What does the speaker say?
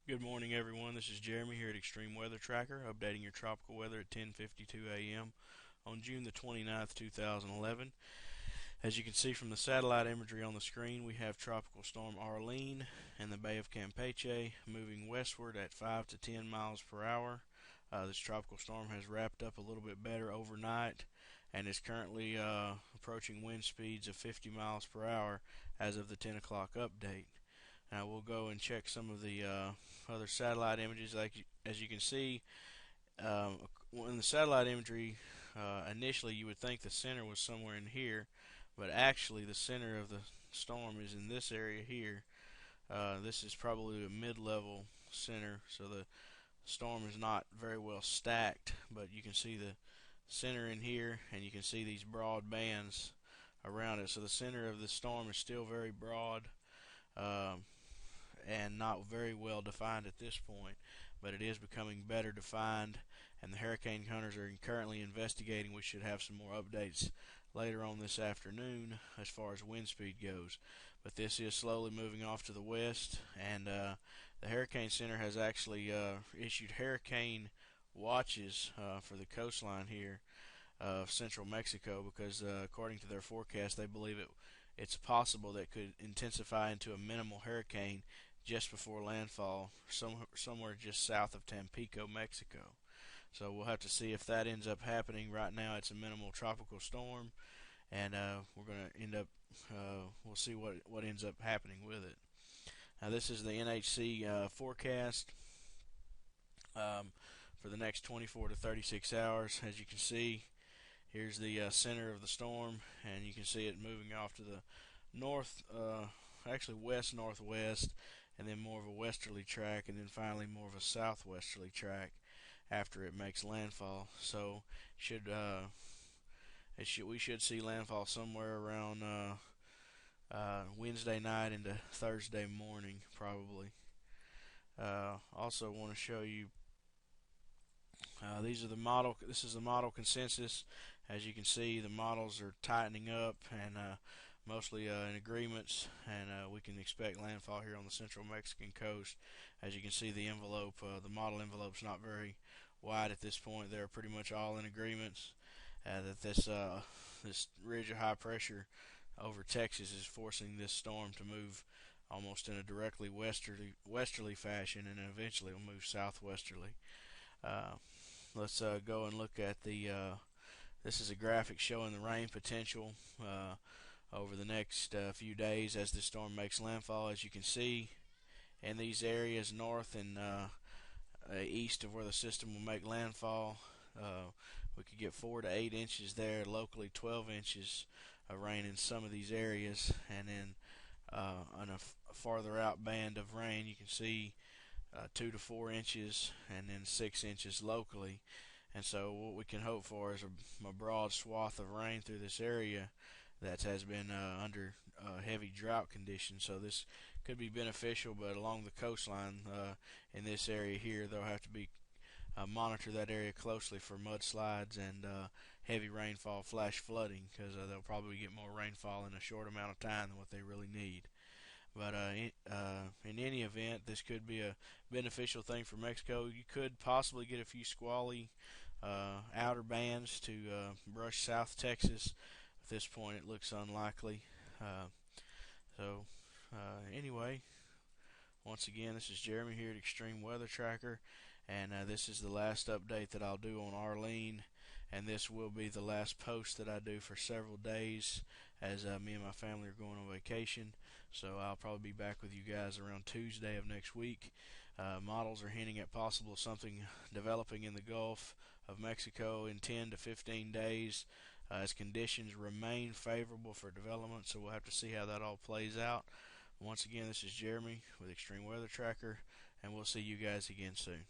Good morning, everyone. This is Jeremy here at Extreme Weather Tracker, updating your tropical weather at 10:52 a.m. on June the 29th, 2011. As you can see from the satellite imagery on the screen, we have Tropical Storm Arlene in the Bay of Campeche moving westward at 5 to 10 miles per hour. This tropical storm has wrapped up a little bit better overnight and is currently approaching wind speeds of 50 miles per hour as of the 10 o'clock update. Now we'll go and check some of the other satellite images. As you can see, in the satellite imagery, initially you would think the center was somewhere in here, but actually the center of the storm is in this area here. This is probably a mid-level center, so the storm is not very well stacked, but you can see the center in here, and you can see these broad bands around it. So the center of the storm is still very broad. Um, and not very well defined at this point, but it is becoming better defined, and the hurricane hunters are currently investigating. We should have some more updates later on this afternoon as far as wind speed goes. But this is slowly moving off to the west, and the Hurricane Center has actually issued hurricane watches for the coastline here of central Mexico because, according to their forecast, they believe it's possible that it could intensify into a minimal hurricane just before landfall, somewhere just south of Tampico, Mexico. So we'll have to see if that ends up happening. Right now, it's a minimal tropical storm, and we're going to end up. We'll see what ends up happening with it. Now, this is the NHC forecast for the next 24 to 36 hours. As you can see, here's the center of the storm, and you can see it moving off to the north, actually west northwest, and then more of a westerly track, and then finally more of a southwesterly track after it makes landfall. So should we should see landfall somewhere around Wednesday night into Thursday morning, probably. Also want to show you these are the model. This is the model consensus. As you can see, the models are tightening up and mostly in agreements, and we can expect landfall here on the central Mexican coast. As you can see, the envelope, the model envelope's not very wide at this point. They're pretty much all in agreements that this ridge of high pressure over Texas is forcing this storm to move almost in a directly westerly fashion, and eventually will move southwesterly. Uh, let's go and look at the. This is a graphic showing the rain potential over the next few days as the storm makes landfall. As you can see, in these areas north and east of where the system will make landfall, we could get 4 to 8 inches there. Locally, 12 inches of rain in some of these areas, and then on a farther out band of rain, you can see 2 to 4 inches, and then 6 inches locally. And so what we can hope for is a broad swath of rain through this area that has been under heavy drought conditions. So this could be beneficial, but along the coastline in this area here, they'll have to be monitor that area closely for mudslides and heavy rainfall, flash flooding, because they'll probably get more rainfall in a short amount of time than what they really need. But in any event, this could be a beneficial thing for Mexico. You could possibly get a few squally outer bands to brush South Texas. At this point, it looks unlikely. So anyway, once again, this is Jeremy here at Extreme Weather Tracker, and this is the last update that I'll do on Arlene, and this will be the last post that I do for several days as me and my family are going on vacation. So I'll probably be back with you guys around Tuesday of next week. Models are hinting at possible something developing in the Gulf of Mexico in 10 to 15 days as conditions remain favorable for development, so we'll have to see how that all plays out. Once again, this is Jeremy with Extreme Weather Tracker, and we'll see you guys again soon.